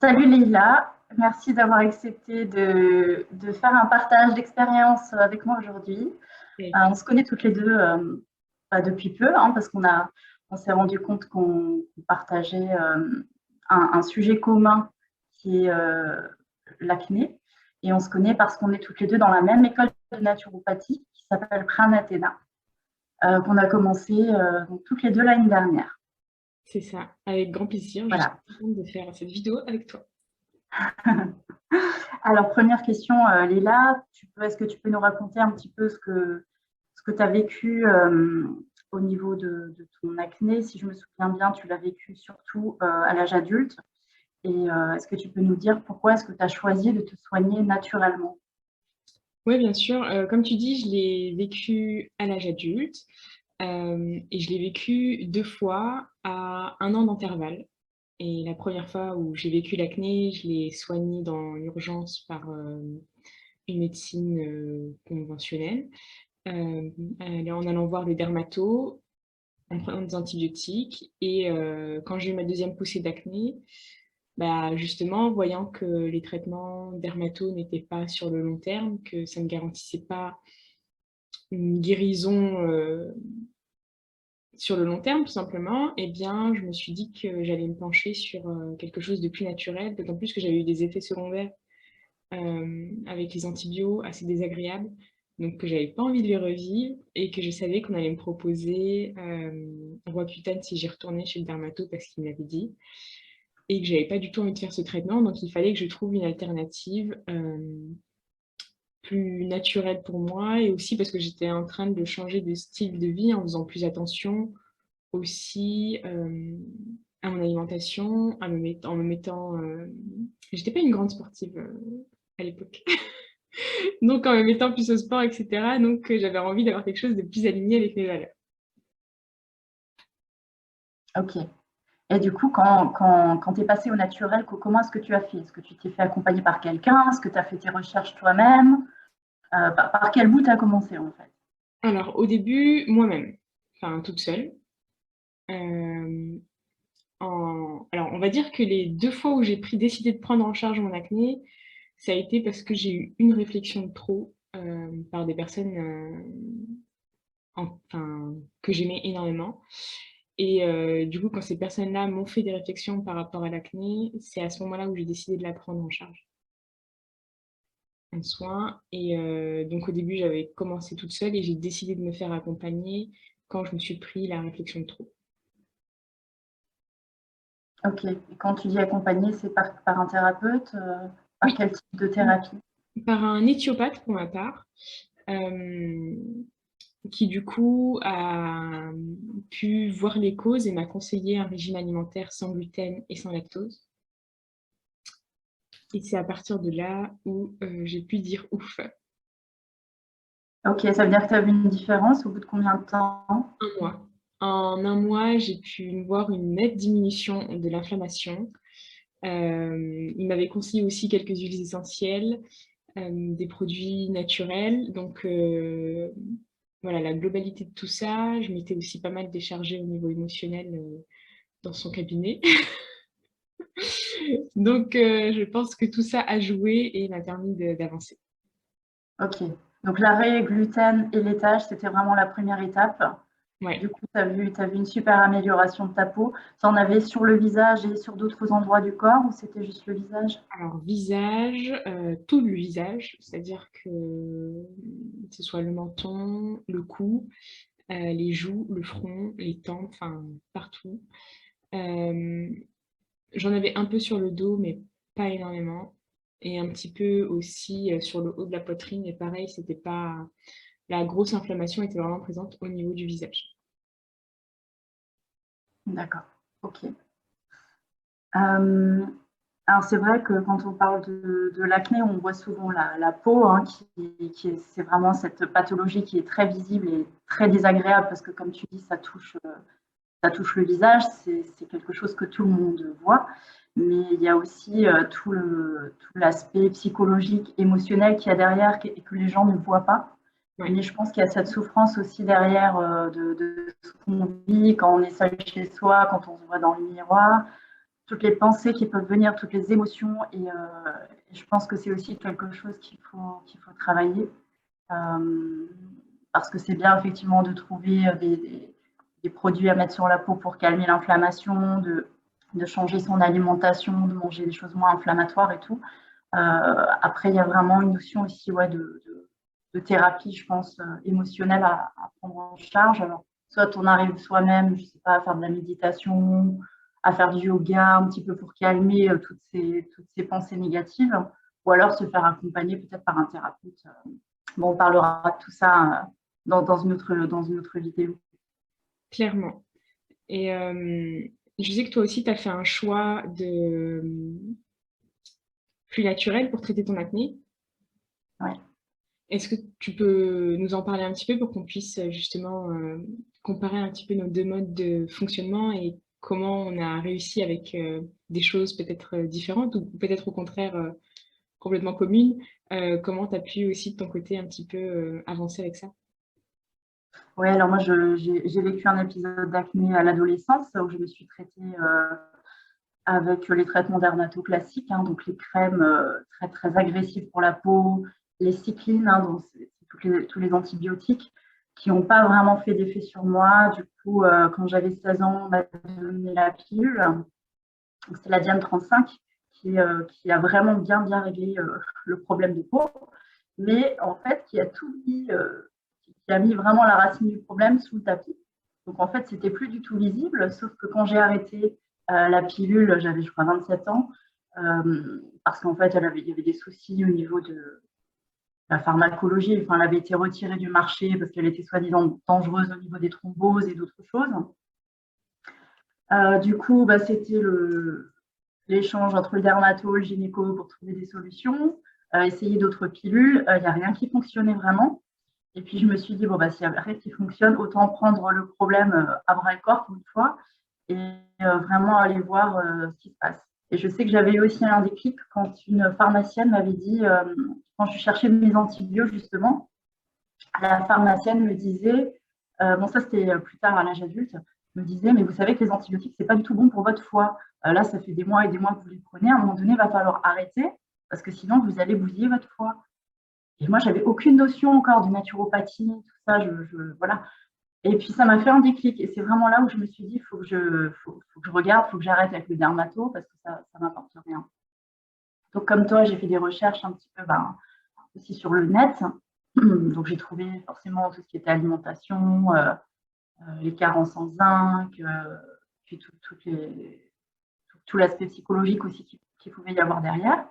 Salut Leïla, merci d'avoir accepté de faire un partage d'expérience avec moi aujourd'hui. Avec On se connaît toutes les deux pas depuis peu, hein, parce on s'est rendu compte qu'on partageait un sujet commun qui est l'acné. Et on se connaît parce qu'on est toutes les deux dans la même école de naturopathie qui s'appelle Pranathéna, qu'on a commencé donc toutes les deux l'année dernière. C'est ça, avec grand plaisir. Je suis Voilà. contente de faire cette vidéo avec toi. Alors, première question, Léla, est-ce que tu peux nous raconter un petit peu ce que tu as vécu au niveau de ton acné? Si je me souviens bien, tu l'as vécu surtout à l'âge adulte. Et est-ce que tu peux nous dire pourquoi est-ce que tu as choisi de te soigner naturellement? Oui, bien sûr. Comme tu dis, je l'ai vécu à l'âge adulte et je l'ai vécu deux fois à un an d'intervalle. Et la première fois où j'ai vécu l'acné, je l'ai soigné dans l'urgence par une médecine conventionnelle, en allant voir le dermato, en prenant des antibiotiques. Et quand j'ai eu ma deuxième poussée d'acné, bah, justement, voyant que les traitements dermato n'étaient pas sur le long terme, que ça ne garantissait pas une guérison sur le long terme, tout simplement, eh bien, je me suis dit que j'allais me pencher sur quelque chose de plus naturel, d'autant plus que j'avais eu des effets secondaires avec les antibiotiques assez désagréables, donc que j'avais pas envie de les revivre et que je savais qu'on allait me proposer Roaccutane si j'y retournais chez le dermato parce qu'il me l'avait dit et que j'avais pas du tout envie de faire ce traitement, donc il fallait que je trouve une alternative plus naturelle pour moi et aussi parce que j'étais en train de changer de style de vie en faisant plus attention aussi à mon alimentation, en me mettant... J'étais pas une grande sportive à l'époque, donc en me mettant plus au sport, etc. Donc j'avais envie d'avoir quelque chose de plus aligné avec mes valeurs. Ok. Et du coup, quand tu es passé au naturel, comment est-ce que tu as fait? Est-ce que tu t'es fait accompagner par quelqu'un? Est-ce que tu as fait tes recherches toi-même? Par quel bout tu as commencé en fait? Alors au début, moi-même, enfin toute seule. Euh, Alors, on va dire que les deux fois où j'ai décidé de prendre en charge mon acné, ça a été parce que j'ai eu une réflexion de trop par des personnes enfin, que j'aimais énormément. Et du coup, quand ces personnes-là m'ont fait des réflexions par rapport à l'acné, c'est à ce moment-là où j'ai décidé de la prendre en charge, en soin. Et donc, au début, j'avais commencé toute seule et j'ai décidé de me faire accompagner quand je me suis pris la réflexion de trop. Ok. Et quand tu dis accompagner, c'est par un thérapeute, par Oui, quel type de thérapie? par un éthiopathe pour ma part. Euh, qui du coup a pu voir les causes et m'a conseillé un régime alimentaire sans gluten et sans lactose. Et c'est à partir de là où j'ai pu dire ouf, Ok, ça veut dire que tu as vu une différence au bout de combien de temps? un mois. En un mois, j'ai pu voir une nette diminution de l'inflammation. Il m'avait conseillé aussi quelques huiles essentielles, des produits naturels. Donc voilà, la globalité de tout ça, je m'étais aussi pas mal déchargée au niveau émotionnel dans son cabinet. Donc, je pense que tout ça a joué et m'a permis d'avancer. Ok. Donc l'arrêt gluten et laitage, c'était vraiment la première étape. Du Ouais. coup, tu as vu une super amélioration de ta peau. Tu en avais sur le visage et sur d'autres endroits du corps ou c'était juste le visage? Alors, visage, tout le visage, c'est-à-dire que ce soit le menton, le cou, les joues, le front, les tempes, enfin, partout. Euh, J'en avais un peu sur le dos, mais pas énormément. Et un petit peu aussi sur le haut de la poitrine. Et pareil, c'était pas... La grosse inflammation était vraiment présente au niveau du visage. D'accord. Ok. Euh, alors c'est vrai que quand on parle de l'acné, on voit souvent la peau, hein, c'est vraiment cette pathologie qui est très visible et très désagréable parce que comme tu dis, ça touche le visage, c'est quelque chose que tout le monde voit. Mais il y a aussi tout l'aspect psychologique, émotionnel qu'il y a derrière et que les gens ne voient pas. Ouais. Mais je pense qu'il y a cette souffrance aussi derrière de ce qu'on vit quand on est seul chez soi, quand on se voit dans le miroir. toutes les pensées qui peuvent venir, toutes les émotions. Et je pense que c'est aussi quelque chose qu'il faut travailler. Parce que c'est bien effectivement de trouver des produits à mettre sur la peau pour calmer l'inflammation, de changer son alimentation, de manger des choses moins inflammatoires et tout. Après, il y a vraiment une notion aussi de thérapie, je pense, émotionnelle à prendre en charge. Alors, soit on arrive soi-même, je ne sais pas, à faire de la méditation, à faire du yoga un petit peu pour calmer toutes ces pensées négatives, ou alors se faire accompagner peut-être par un thérapeute. Bon, on parlera de tout ça dans une autre vidéo. Clairement. Et je sais que toi aussi, tu as fait un choix de plus naturel pour traiter ton acné. Ouais. Est-ce que tu peux nous en parler un petit peu pour qu'on puisse justement comparer un petit peu nos deux modes de fonctionnement et comment on a réussi avec des choses peut-être différentes ou peut-être au contraire complètement communes. Comment tu as pu aussi de ton côté un petit peu avancer avec ça? Ouais, alors moi, j'ai vécu un épisode d'acné à l'adolescence où je me suis traitée avec les traitements dermato classiques, hein, donc les crèmes très, très agressives pour la peau, les cyclines, hein, donc c'est tous les antibiotiques qui n'ont pas vraiment fait d'effet sur moi. Du coup, quand j'avais 16 ans, on m'a donné la pilule. C'est la Diane 35 qui a vraiment bien, bien réglé le problème de peau, mais en fait, qui a mis vraiment la racine du problème sous le tapis. Donc, en fait, c'était plus du tout visible, sauf que quand j'ai arrêté la pilule, j'avais, je crois, 27 ans, parce qu'en fait, il y avait des soucis au niveau de la pharmacologie. Enfin, elle avait été retirée du marché parce qu'elle était soi-disant dangereuse au niveau des thromboses et d'autres choses. Du coup, bah, c'était l'échange entre le dermato et le gynéco pour trouver des solutions, essayer d'autres pilules. Il n'y a rien qui fonctionnait vraiment. Et puis, je me suis dit, bon, bah, s'il n'y a rien qui fonctionne, autant prendre le problème à bras le corps pour une fois et vraiment aller voir ce qui se passe. Et je sais que j'avais eu aussi un déclic quand une pharmacienne m'avait dit, quand je cherchais mes antibiotiques, justement, la pharmacienne me disait, bon, ça c'était plus tard à l'âge adulte, me disait, mais vous savez que les antibiotiques, c'est pas du tout bon pour votre foie. Là, ça fait des mois et des mois que vous les prenez. À un moment donné, il va falloir arrêter parce que sinon, vous allez bousiller votre foie. Et moi, j'avais aucune notion encore de naturopathie, tout ça. Voilà. Et puis, ça m'a fait un déclic. Et c'est vraiment là où je me suis dit, il faut que je regarde, il faut que j'arrête avec le dermato parce que ça ne m'apporte rien. Donc, comme toi, j'ai fait des recherches un petit peu aussi sur le net. Donc, j'ai trouvé forcément tout ce qui était alimentation, les carences en zinc, puis tout l'aspect psychologique aussi qu'il pouvait y avoir derrière.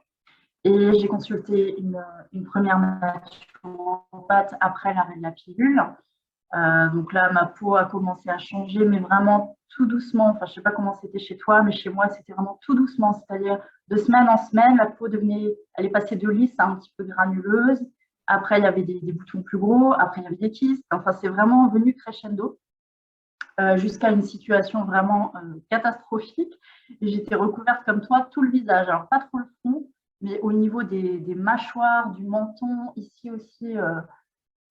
Et j'ai consulté une première naturopathe après l'arrêt de la pilule. Donc là, ma peau a commencé à changer, mais vraiment tout doucement. Enfin, je ne sais pas comment c'était chez toi, mais chez moi, c'était vraiment tout doucement. C'est-à-dire, de semaine en semaine, la peau elle est passée de lisse à un petit peu granuleuse. Après, il y avait des boutons plus gros. Après, il y avait des kystes. Enfin, c'est vraiment venu crescendo jusqu'à une situation vraiment catastrophique. Et j'étais recouverte comme toi, tout le visage. Alors, pas trop le front, mais au niveau des mâchoires, du menton, ici aussi,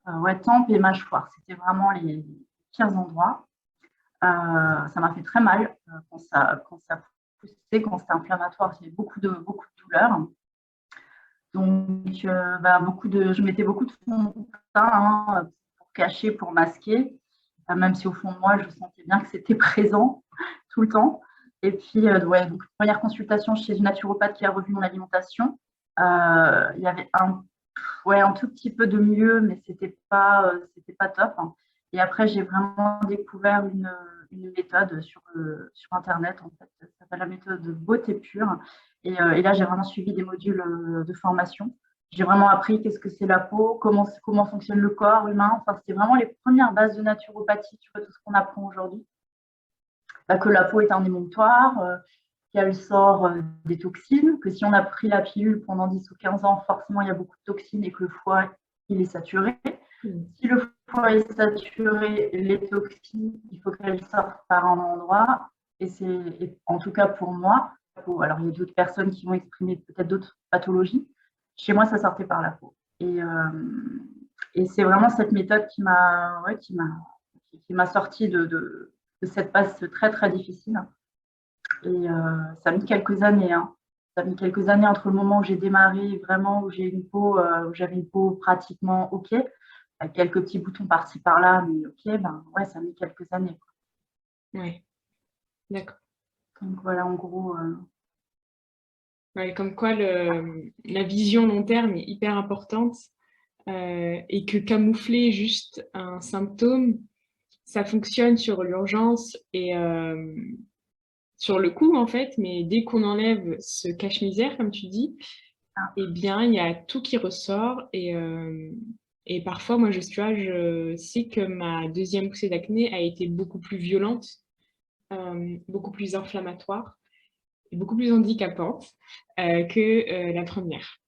ouais, tempes et mâchoires. C'était vraiment les pires endroits. Ça m'a fait très mal quand ça poussait, quand c'était inflammatoire. J'avais beaucoup de douleurs. Donc, je mettais beaucoup de fond de teint pour cacher, pour masquer, même si au fond de moi, je sentais bien que c'était présent tout le temps. Et puis, ouais, donc, première consultation chez une naturopathe qui a revu mon alimentation. Il y avait un tout petit peu de mieux, mais c'était pas top. Et après, j'ai vraiment découvert une méthode sur Internet, en fait, ça s'appelle la méthode de beauté pure. Et là, j'ai vraiment suivi des modules de formation. J'ai vraiment appris qu'est-ce que c'est la peau, comment fonctionne le corps humain. Enfin, c'était vraiment les premières bases de naturopathie, tu vois, tout ce qu'on apprend aujourd'hui. Que la peau est un émonctoire, qu'elle sort des toxines, que si on a pris la pilule pendant 10 ou 15 ans, forcément, il y a beaucoup de toxines et que le foie, il est saturé. Si le foie est saturé, les toxines, il faut qu'elles sortent par un endroit. Et en tout cas pour moi, alors il y a d'autres personnes qui vont exprimer peut-être d'autres pathologies. Chez moi, ça sortait par la peau. Et c'est vraiment cette méthode qui m'a sorti de cette passe très, très difficile. Et ça a mis quelques années, hein. Ça a mis quelques années entre le moment où j'ai démarré, vraiment, où où j'avais une peau pratiquement OK, avec quelques petits boutons par-ci par-là, mais OK, ben ouais, ça a mis quelques années. Ouais, d'accord. Donc voilà, en gros. Ouais, comme quoi la vision long terme est hyper importante et que camoufler juste un symptôme, ça fonctionne sur l'urgence et sur le coup en fait, mais dès qu'on enlève ce cache-misère, comme tu dis, eh bien, il y a tout qui ressort et parfois, moi, tu vois, je sais que ma deuxième poussée d'acné a été beaucoup plus violente, beaucoup plus inflammatoire et beaucoup plus handicapante que la première.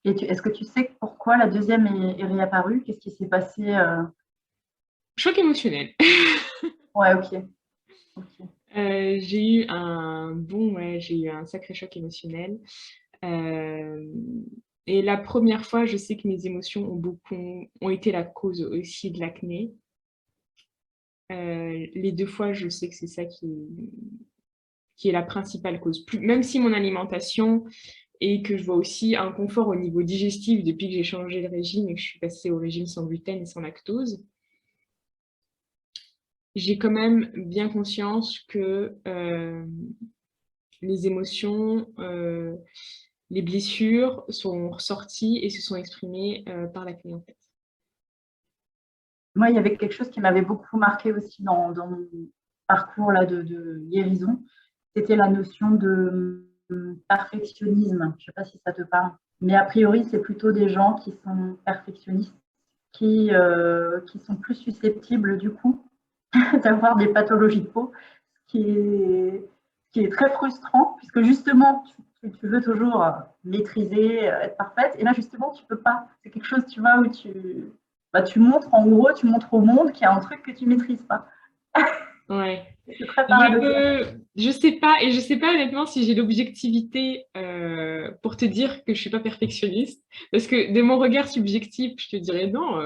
Et est-ce que tu sais pourquoi la deuxième est réapparue? Qu'est-ce qui s'est passé? Choc émotionnel. Ouais, ok. Ok. J'ai eu un sacré choc émotionnel. Euh, et la première fois, je sais que mes émotions ont été la cause aussi de l'acné. Les 2 fois, je sais que c'est ça qui est la principale cause. Même si mon alimentation et que je vois aussi un confort au niveau digestif depuis que j'ai changé de régime et que je suis passée au régime sans gluten et sans lactose, j'ai quand même bien conscience que les émotions, les blessures sont ressorties et se sont exprimées par l'acné en fait. Moi, il y avait quelque chose qui m'avait beaucoup marqué aussi dans mon parcours là, de guérison. C'était la notion de perfectionnisme. Je ne sais pas si ça te parle. Mais a priori, c'est plutôt des gens qui sont perfectionnistes, qui sont plus susceptibles du coup d'avoir des pathologies de peau, qui est très frustrant, puisque justement, tu veux toujours maîtriser, être parfaite, et là, justement, tu peux pas. C'est quelque chose, tu vois, où tu montres, en gros, tu montres au monde qu'il y a un truc que tu maîtrises pas. Ouais. C'est très paradoxal. Je sais pas, et je sais pas honnêtement si j'ai l'objectivité pour te dire que je suis pas perfectionniste, parce que de mon regard subjectif, je te dirais non,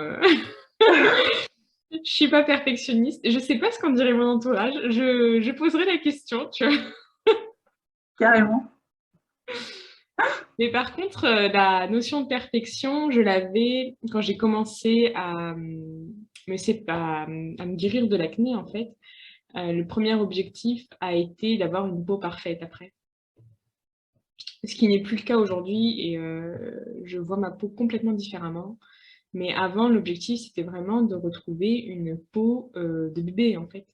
je suis pas perfectionniste. Je sais pas ce qu'en dirait mon entourage. Je poserai la question, tu vois. Carrément. Mais par contre, la notion de perfection, je l'avais quand j'ai commencé à me guérir de l'acné en fait. Le premier objectif a été d'avoir une peau parfaite après. Ce qui n'est plus le cas aujourd'hui et je vois ma peau complètement différemment. Mais avant, l'objectif, c'était vraiment de retrouver une peau de bébé, en fait.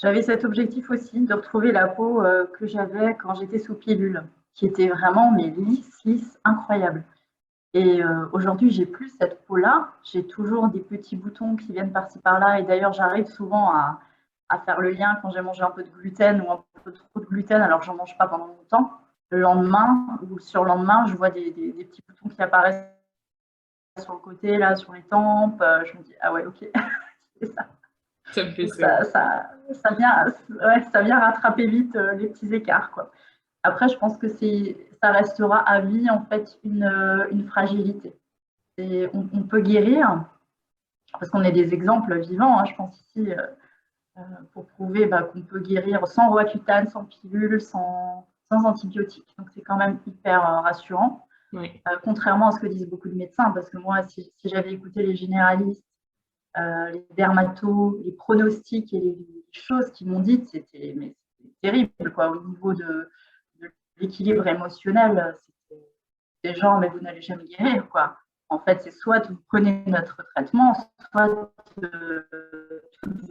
J'avais cet objectif aussi de retrouver la peau que j'avais quand j'étais sous pilule, qui était vraiment mais lisse, lisse, incroyable. Et aujourd'hui, j'ai plus cette peau-là. J'ai toujours des petits boutons qui viennent par-ci par-là. Et d'ailleurs, j'arrive souvent à faire le lien quand j'ai mangé un peu de gluten ou un peu trop de gluten, alors que j'en mange pas pendant longtemps. Le lendemain ou sur le lendemain, je vois des petits boutons qui apparaissent sur le côté, là, sur les tempes. Je me dis, ah ouais, ok, c'est ça. Ça me fait Donc ça. ça vient rattraper vite les petits écarts, quoi. Après, je pense que ça restera à vie en fait une fragilité. Et on peut guérir, parce qu'on est des exemples vivants, hein, je pense ici, pour prouver qu'on peut guérir sans Roaccutane, sans pilule, sans antibiotiques. Donc c'est quand même hyper rassurant, Ouais. contrairement à ce que disent beaucoup de médecins, parce que moi, si j'avais écouté les généralistes, les dermatos, les pronostics et les choses qu'ils m'ont dites, c'était terrible, quoi, au niveau de l'équilibre émotionnel. C'était des gens, mais vous n'allez jamais guérir, quoi. En fait, c'est soit vous prenez notre traitement, soit toute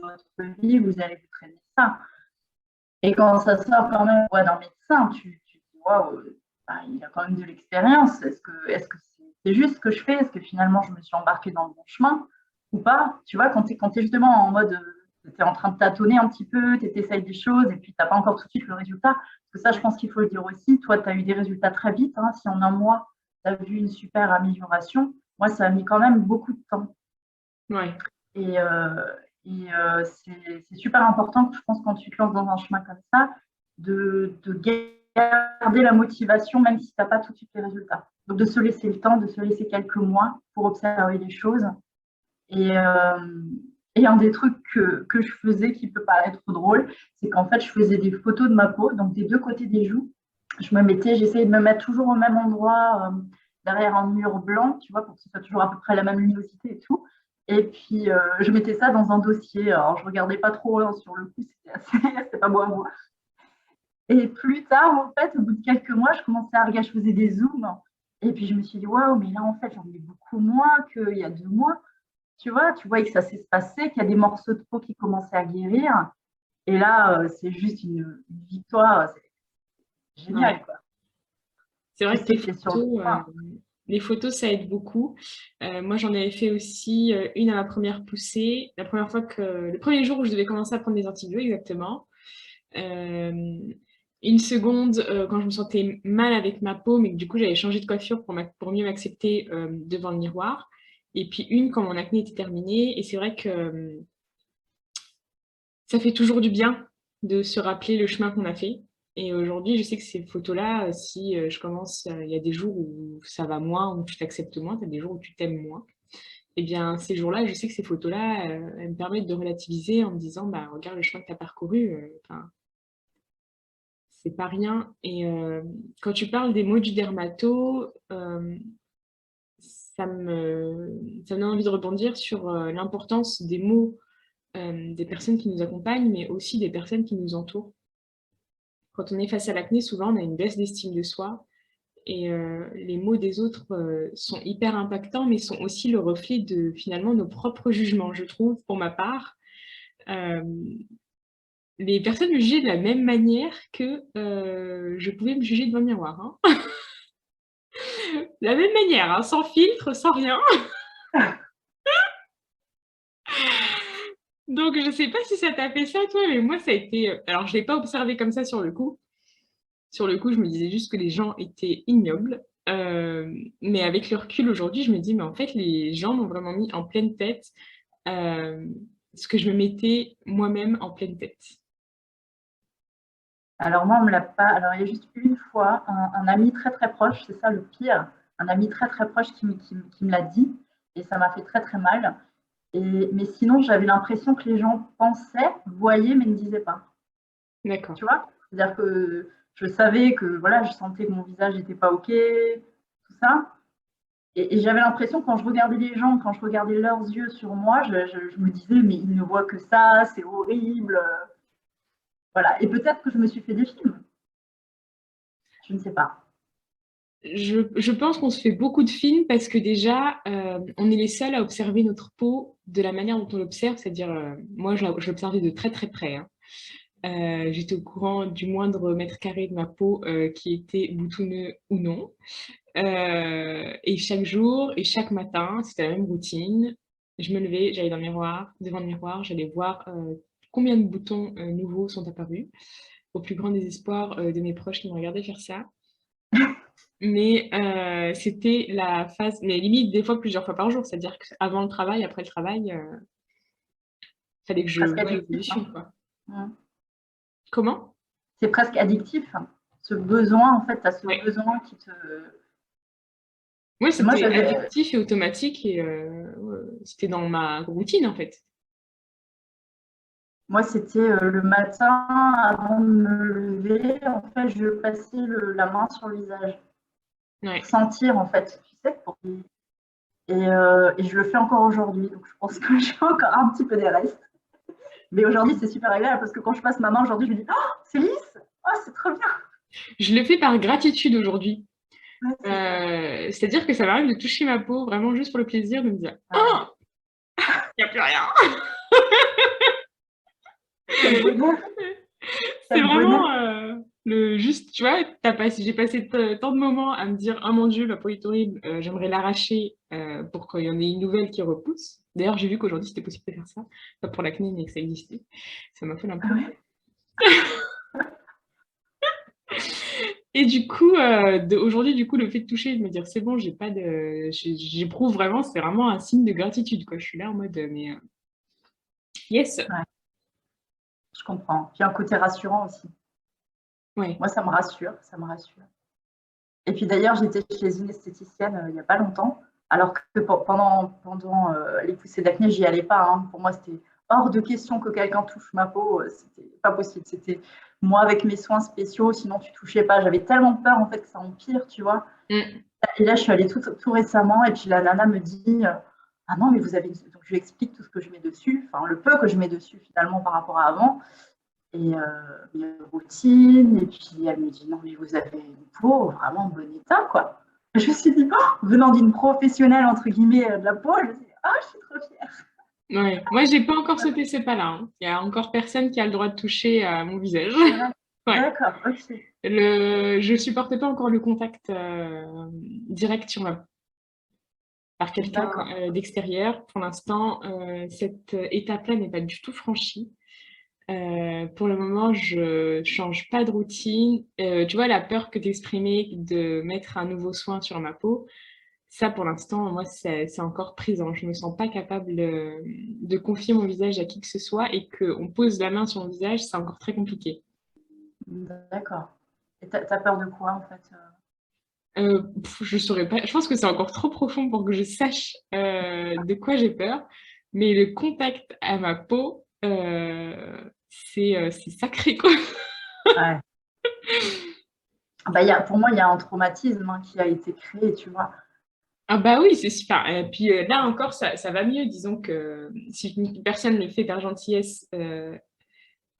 votre vie, vous allez vous traîner ça. Et quand ça sort quand même d'un médecin, tu dis, waouh, il a quand même de l'expérience. Est-ce que c'est juste ce que je fais? Est-ce que finalement je me suis embarquée dans le bon chemin ou pas? Tu vois, quand tu es justement en mode, tu es en train de tâtonner un petit peu, tu essayes des choses et puis tu n'as pas encore tout de suite le résultat. Parce que ça, je pense qu'il faut le dire aussi. Toi, tu as eu des résultats très vite. Hein. Si en un mois, tu as vu une super amélioration, moi, ça a mis quand même beaucoup de temps. Ouais. Et, c'est super important, je pense, quand tu te lances dans un chemin comme ça, de garder la motivation, même si tu n'as pas tout de suite les résultats. Donc, de se laisser le temps, de se laisser quelques mois pour observer les choses Et, et un des trucs que je faisais qui peut paraître drôle, c'est qu'en fait, je faisais des photos de ma peau, donc des deux côtés des joues. J'essayais de me mettre toujours au même endroit, derrière un mur blanc, tu vois, pour que ce soit toujours à peu près la même luminosité et tout. Et puis, je mettais ça dans un dossier. Alors, je regardais pas trop hein, sur le coup, c'était pas beau à voir. Et plus tard, en fait, au bout de quelques mois, je commençais à regarder, je faisais des zooms. Et puis, je me suis dit, waouh, mais là, en fait, j'en ai beaucoup moins qu'il y a 2 mois. Tu vois que ça s'est passé, qu'il y a des morceaux de peau qui commençaient à guérir. Et là, c'est juste une victoire. C'est Ouais. génial, quoi. C'est Tu vrai que sais que c'est sur le point. les photos, ça aide beaucoup. Moi, j'en avais fait aussi une à ma première poussée. Le premier jour où je devais commencer à prendre des antibiotiques, exactement. Euh, une seconde, quand je me sentais mal avec ma peau, mais que du coup, j'avais changé de coiffure pour mieux m'accepter devant le miroir. Et puis une, quand mon acné était terminé. Et c'est vrai que ça fait toujours du bien de se rappeler le chemin qu'on a fait. Et aujourd'hui, je sais que ces photos-là, si je commence, il y a des jours où ça va moins, où tu t'acceptes moins, tu as des jours où tu t'aimes moins. Eh bien, ces jours-là, je sais que ces photos-là, elles me permettent de relativiser en me disant, bah, regarde le chemin que tu as parcouru, enfin, c'est pas rien. Et quand tu parles des mots du dermato, ça me donne envie de rebondir sur l'importance des mots des personnes qui nous accompagnent, mais aussi des personnes qui nous entourent. Quand on est face à l'acné, souvent, on a une baisse d'estime de soi. Et les mots des autres sont hyper impactants, mais sont aussi le reflet de finalement nos propres jugements, je trouve, pour ma part. Euh, les personnes me jugeaient de la même manière que je pouvais me juger devant le miroir. Hein. De la même manière, hein, sans filtre, sans rien. Donc, je sais pas si ça t'a fait ça, toi, mais moi, ça a été... Alors, je l'ai pas observé comme ça sur le coup. Sur le coup, je me disais juste que les gens étaient ignobles. Mais avec le recul aujourd'hui, je me dis, mais en fait, les gens m'ont vraiment mis en pleine tête euh, ce que je me mettais moi-même en pleine tête. Alors moi, on me l'a pas. Alors il y a juste une fois, un ami très très proche, c'est ça le pire, un ami très très proche qui me l'a dit et ça m'a fait très très mal. Mais sinon, j'avais l'impression que les gens pensaient, voyaient, mais ne disaient pas. D'accord. Tu vois? C'est-à-dire que je savais que voilà, je sentais que mon visage n'était pas OK, tout ça. Et j'avais l'impression quand je regardais les gens, quand je regardais leurs yeux sur moi, je me disais, mais ils ne voient que ça, c'est horrible. Voilà. Et peut-être que je me suis fait des films. Je ne sais pas. Je pense qu'on se fait beaucoup de films parce que déjà, on est les seuls à observer notre peau de la manière dont on l'observe, c'est-à-dire, moi, je l'observais de très très près. Hein. J'étais au courant du moindre mètre carré de ma peau qui était boutonneux ou non. Et chaque jour et chaque matin, c'était la même routine. Je me levais, j'allais devant le miroir, j'allais voir combien de boutons nouveaux sont apparus, au plus grand désespoir de mes proches qui me regardaient faire ça. Mais c'était la phase, mais limite des fois plusieurs fois par jour, c'est-à-dire qu'avant le travail, après le travail, il fallait que je Presque voie addictif. l'évolution, Hein. quoi. Mm. Comment? C'est presque addictif. Hein. Ce besoin, en fait, tu as ce Ouais. besoin qui te. Moi, Et moi, c'était j'avais. addictif et automatique et c'était dans ma routine, en fait. Moi, c'était le matin, avant de me lever, en fait, je passais la main sur le visage pour Ouais. sentir, en fait, tu sais. Et je le fais encore aujourd'hui, donc je pense que j'ai encore un petit peu des restes. Mais aujourd'hui, c'est super agréable parce que quand je passe ma main aujourd'hui, je me dis, oh, c'est lisse, oh, c'est trop bien. Je le fais par gratitude aujourd'hui. Ouais, c'est ça. C'est-à-dire que ça m'arrive de toucher ma peau vraiment juste pour le plaisir de me dire Ouais. il n'y a plus rien. Quel bonheur, C'est quel bonheur. vraiment le juste, tu vois, j'ai passé tant de moments à me dire oh mon Dieu, la peau est horrible, j'aimerais l'arracher pour qu'il y en ait une nouvelle qui repousse. D'ailleurs, j'ai vu qu'aujourd'hui c'était possible de faire ça, pas pour l'acné, mais que ça existait. Ça m'a fait un Ah peu. ouais. Et du coup, aujourd'hui, du coup, le fait de toucher, de me dire c'est bon, j'ai pas de, j'éprouve vraiment, c'est vraiment un signe de gratitude, quoi. Je suis là en mode mais yes, Ouais, je comprends. Puis un côté rassurant aussi. ouais, Moi, ça me rassure, ça me rassure. Et puis d'ailleurs, j'étais chez une esthéticienne il n'y a pas longtemps. Alors que pendant les poussées d'acné, j'y allais pas, hein. Pour moi, c'était hors de question que quelqu'un touche ma peau. C'était pas possible. C'était moi avec mes soins spéciaux. Sinon, tu touchais pas. J'avais tellement peur en fait que ça empire, tu vois. Mm. Et là, je suis allée tout récemment et puis la nana me dit ah non, mais vous avez. Donc, je lui explique tout ce que je mets dessus, enfin le peu que je mets dessus finalement par rapport à avant. Et une routine. Et puis elle me dit non, mais vous avez une peau vraiment en bon état, quoi. Je me suis dit, oh, venant d'une professionnelle, entre guillemets, de la peau, je me suis dit, ah, je suis trop fière. Ouais. Moi, j'ai pas encore sauté ce pas-là, hein. Il y a encore personne qui a le droit de toucher à mon visage. C'est vrai. Ouais. D'accord, ok. Je supportais pas encore le contact direct sur ma par quelqu'un D'accord. d'extérieur. Pour l'instant, cette étape-là n'est pas du tout franchie. Pour le moment, je change pas de routine. Tu vois, la peur que tu exprimais de mettre un nouveau soin sur ma peau, ça, pour l'instant, moi, c'est encore présent. Je me sens pas capable de confier mon visage à qui que ce soit et qu'on pose la main sur mon visage, c'est encore très compliqué. D'accord. Et t'as peur de quoi, en fait? Je saurais pas. Je pense que c'est encore trop profond pour que je sache de quoi j'ai peur. Mais le contact à ma peau, c'est sacré, quoi. Ouais. Bah, pour moi, il y a un traumatisme, hein, qui a été créé, tu vois. Ah bah oui, c'est super. Et puis là encore, ça va mieux. Disons que si une personne le fait par gentillesse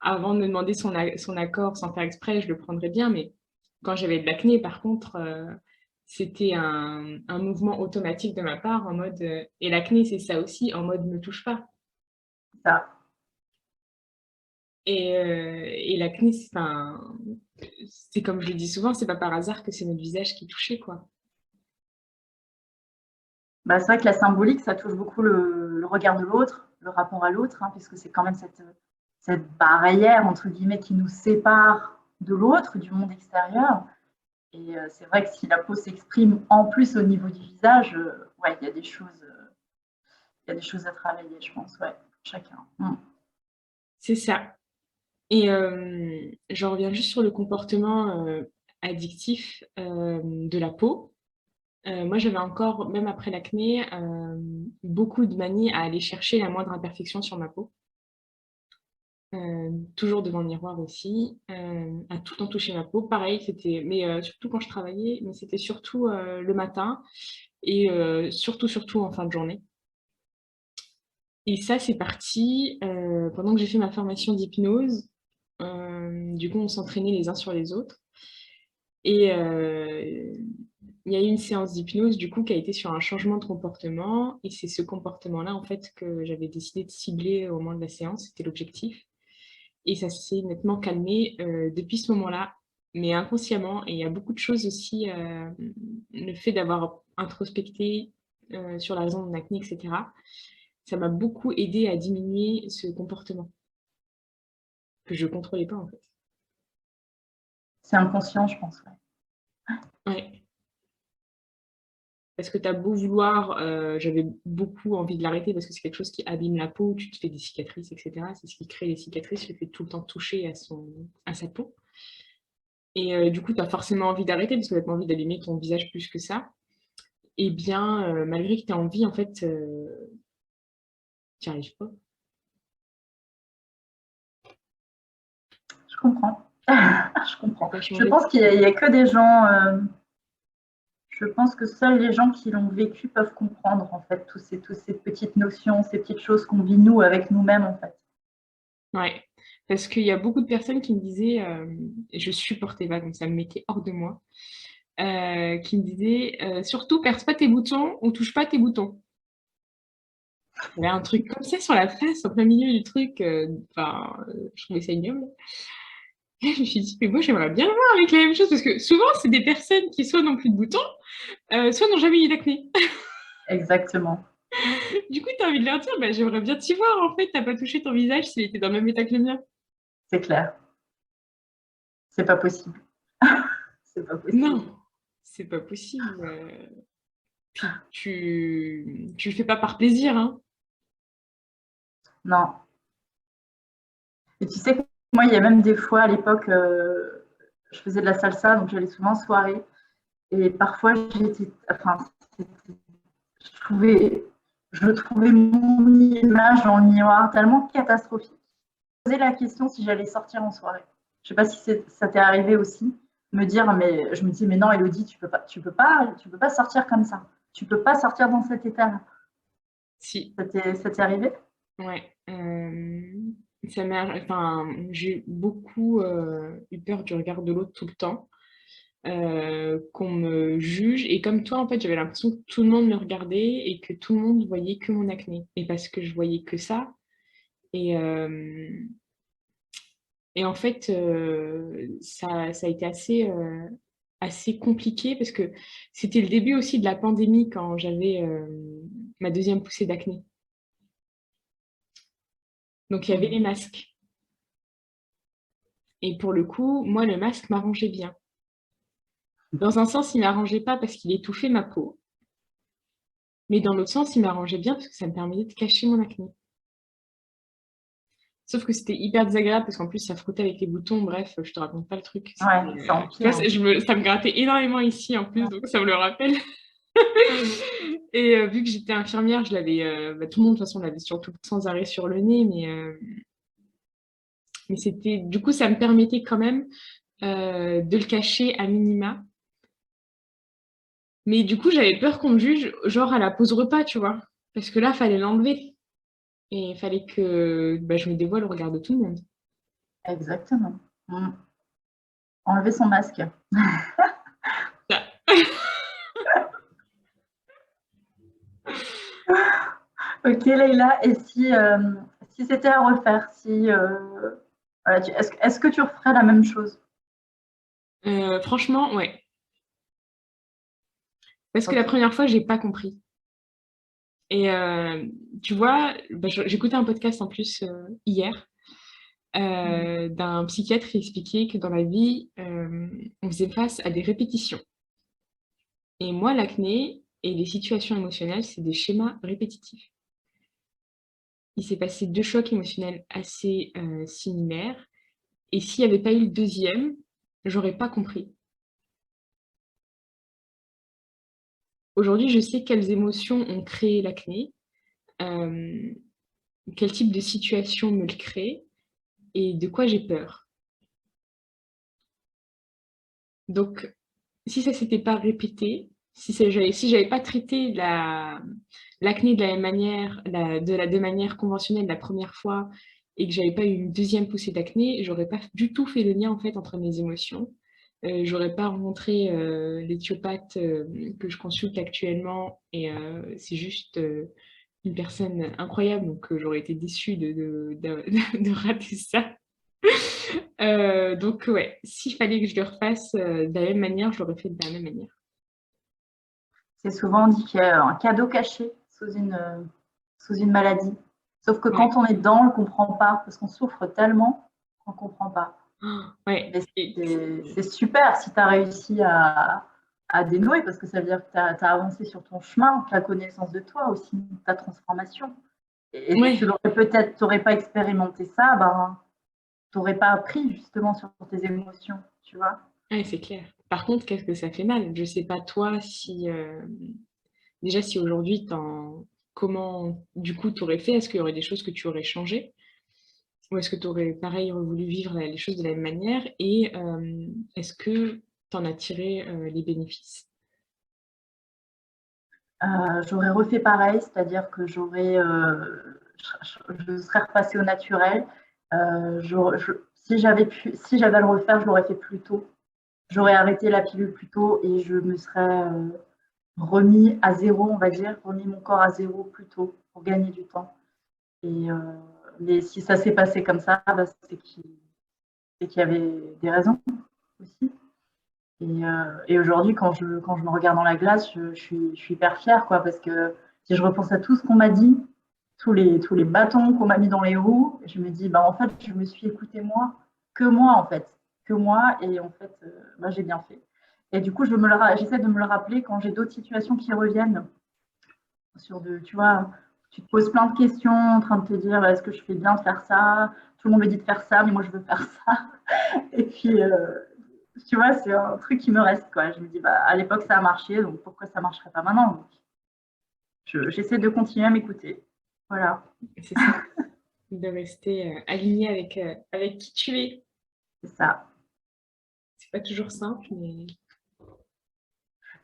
avant de me demander son accord sans faire exprès, je le prendrais bien. Mais quand j'avais de l'acné, par contre, c'était un mouvement automatique de ma part en mode et l'acné, c'est ça aussi, en mode ne touche pas. Ça. Et l'acné, c'est comme je le dis souvent, c'est pas par hasard que c'est notre visage qui est touché, quoi. Bah, c'est vrai que la symbolique, ça touche beaucoup le regard de l'autre, le rapport à l'autre, hein, puisque c'est quand même cette barrière, entre guillemets, qui nous sépare de l'autre, du monde extérieur. Et c'est vrai que si la peau s'exprime en plus au niveau du visage, ouais, il y a des choses à travailler, je pense, ouais, chacun. C'est ça. Et je reviens juste sur le comportement addictif de la peau. Moi, j'avais encore, même après l'acné, beaucoup de manie à aller chercher la moindre imperfection sur ma peau. Toujours devant le miroir aussi, à tout le temps toucher ma peau. Pareil, mais surtout quand je travaillais, mais c'était surtout le matin et surtout en fin de journée. Et ça, c'est parti pendant que j'ai fait ma formation d'hypnose. Du coup, on s'entraînait les uns sur les autres. Et il y a eu une séance d'hypnose, du coup, qui a été sur un changement de comportement. Et c'est ce comportement-là, en fait, que j'avais décidé de cibler au moment de la séance. C'était l'objectif. Et ça s'est nettement calmé depuis ce moment-là, mais inconsciemment. Et il y a beaucoup de choses aussi, le fait d'avoir introspecté sur la raison de mon acné, etc. Ça m'a beaucoup aidé à diminuer ce comportement que je ne contrôlais pas en fait. C'est inconscient, je pense. Ouais. Ouais. Parce que tu as beau vouloir, j'avais beaucoup envie de l'arrêter parce que c'est quelque chose qui abîme la peau, tu te fais des cicatrices, etc. C'est ce qui crée les cicatrices, le fait de tout le temps toucher à sa peau. Et du coup, tu as forcément envie d'arrêter parce que tu n'as pas envie d'abîmer ton visage plus que ça. Eh bien, malgré que tu as envie, en fait, tu n'y arrives pas. Je comprends. Je comprends. Pas Je changé. pense qu'il y a que des gens. Je pense que seuls les gens qui l'ont vécu peuvent comprendre en fait toutes ces petites notions, ces petites choses qu'on vit nous avec nous-mêmes en fait. Ouais, parce qu'il y a beaucoup de personnes qui me disaient, et je supportais pas, donc ça me mettait hors de moi, qui me disaient surtout perce pas tes boutons ou touche pas tes boutons. Il y avait un truc comme ça sur la face, en plein milieu du truc. Je trouvais ça ignoble. Et je me suis dit, mais moi j'aimerais bien le voir avec la même chose, parce que souvent c'est des personnes qui soit n'ont plus de boutons, soit n'ont jamais eu d'acné. Exactement. Du coup, tu as envie de leur dire, bah, j'aimerais bien t'y voir, en fait, t'as pas touché ton visage s'il était dans le même état que le mien. C'est clair. C'est pas possible. C'est pas possible. Non, c'est pas possible. Puis tu le fais pas par plaisir, hein. Non. Et tu sais que moi, il y a même des fois à l'époque, je faisais de la salsa, donc j'allais souvent en soirée. Et parfois, je trouvais mon image dans le miroir tellement catastrophique. Je me posais la question si j'allais sortir en soirée. Je ne sais pas si ça t'est arrivé aussi, me dire, mais je me dis, mais non, Elodie, tu peux pas sortir comme ça. Tu peux pas sortir dans cet état-là. Si, Ça t'est arrivé? ouais. Enfin, j'ai beaucoup eu peur du regard de l'autre tout le temps, qu'on me juge. Et comme toi, en fait, j'avais l'impression que tout le monde me regardait et que tout le monde voyait que mon acné. Et parce que je voyais que ça. Et, et en fait, ça a été assez compliqué parce que c'était le début aussi de la pandémie quand j'avais ma deuxième poussée d'acné. Donc, il y avait les masques. Et pour le coup, moi, le masque m'arrangeait bien. Dans un sens, il m'arrangeait pas parce qu'il étouffait ma peau. Mais dans l'autre sens, il m'arrangeait bien parce que ça me permettait de cacher mon acné. Sauf que c'était hyper désagréable parce qu'en plus, ça frottait avec les boutons. Bref, je te raconte pas le truc. Ouais, ça Tu vois, empire. ça me grattait énormément ici en plus, donc ça me le rappelle. Et vu que j'étais infirmière, je l'avais, tout le monde de toute façon l'avait surtout sans arrêt sur le nez, mais c'était, du coup, ça me permettait quand même de le cacher à minima. Mais du coup, j'avais peur qu'on me juge, genre à la pause repas, tu vois. Parce que là, fallait l'enlever. Et il fallait que je me dévoile au regard de tout le monde. Exactement. Enlever son masque. Ça. Ok, Leïla, et si c'était à refaire, voilà, est-ce que tu referais la même chose? Franchement, ouais. Parce que la Ok. première fois, j'ai pas compris. Et tu vois, j'écoutais un podcast en plus hier d'un psychiatre qui expliquait que dans la vie, on faisait face à des répétitions. Et moi, l'acné et les situations émotionnelles, c'est des schémas répétitifs. Il s'est passé 2 chocs émotionnels assez similaires. Et s'il n'y avait pas eu le deuxième, j'aurais pas compris. Aujourd'hui, je sais quelles émotions ont créé l'acné, euh, quel type de situation me le crée et de quoi j'ai peur. Donc, si ça s'était pas répété, si j'avais pas traité l'acné de la même manière, de manière conventionnelle la première fois, et que j'avais pas eu une deuxième poussée d'acné, j'aurais pas du tout fait le lien en fait entre mes émotions. J'aurais pas rencontré l'éthiopathe que je consulte actuellement, et c'est juste une personne incroyable, donc j'aurais été déçue de rater ça. Donc ouais, s'il fallait que je le refasse de la même manière, je l'aurais fait de la même manière. C'est souvent dit qu'il y a un cadeau caché sous une maladie. Sauf que Ouais. quand on est dedans, on ne comprend pas, parce qu'on souffre tellement qu'on ne comprend pas. Ouais. Mais c'est super si tu as réussi à dénouer, parce que ça veut dire que tu as avancé sur ton chemin, la connaissance de toi aussi, ta transformation. Et si tu Ouais. l'aurais peut-être, tu n'aurais pas expérimenté ça, ben, tu n'aurais pas appris justement sur tes émotions, tu vois. Ouais, c'est clair. Par contre, qu'est-ce que ça fait mal? Je sais pas toi si déjà si aujourd'hui comment du coup tu aurais fait, est-ce qu'il y aurait des choses que tu aurais changées? Ou est-ce que tu aurais pareil voulu vivre les choses de la même manière? Et est-ce que tu en as tiré les bénéfices? J'aurais refait pareil, c'est-à-dire que je serais repassée au naturel. Si j'avais à le refaire, je l'aurais fait plus tôt. J'aurais arrêté la pilule plus tôt et je me serais remis à zéro, on va dire, remis mon corps à zéro plus tôt pour gagner du temps. Et, mais si ça s'est passé comme ça, bah, c'est qu'il y avait des raisons aussi. Et aujourd'hui, quand je me regarde dans la glace, je suis hyper fière, quoi, parce que si je repense à tout ce qu'on m'a dit, tous les bâtons qu'on m'a mis dans les roues, je me dis, bah, en fait, je me suis écoutée moi, en fait, que moi, et en fait, bah, j'ai bien fait. Et du coup, j'essaie de me le rappeler quand j'ai d'autres situations qui reviennent, tu vois, tu te poses plein de questions en train de te dire, est-ce que je fais bien de faire ça? Tout le monde me dit de faire ça, mais moi, je veux faire ça. Et puis, tu vois, c'est un truc qui me reste, quoi. Je me dis, bah, à l'époque, ça a marché, donc pourquoi ça ne marcherait pas maintenant? j'essaie de continuer à m'écouter. Voilà. C'est ça, de rester aligné avec qui tu es. C'est ça. C'est pas toujours simple, mais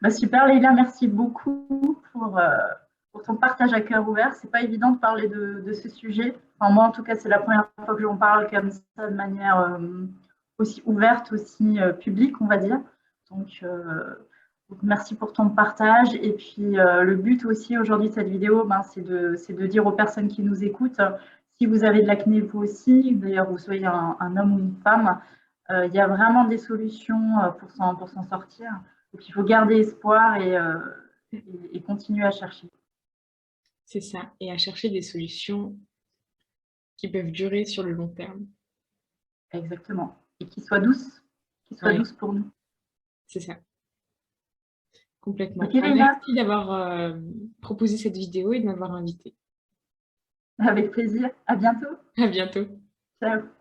Bah, super, Leïla, merci beaucoup pour ton partage à cœur ouvert. C'est pas évident de parler de ce sujet. Enfin, moi, en tout cas, c'est la première fois que j'en parle comme ça de manière aussi ouverte, aussi publique, on va dire. Donc, merci pour ton partage. Et puis, le but aussi aujourd'hui de cette vidéo, ben, c'est de dire aux personnes qui nous écoutent, si vous avez de l'acné, vous aussi, d'ailleurs, vous soyez un homme ou une femme, il y a vraiment des solutions pour s'en sortir. Donc, il faut garder espoir et continuer à chercher. c'est ça. Et à chercher des solutions qui peuvent durer sur le long terme. Exactement. Et qui soient douces pour nous. C'est ça. Complètement. Ok, Leïla, Merci d'avoir proposé cette vidéo et de m'avoir invitée. avec plaisir. À bientôt. À bientôt. Ciao.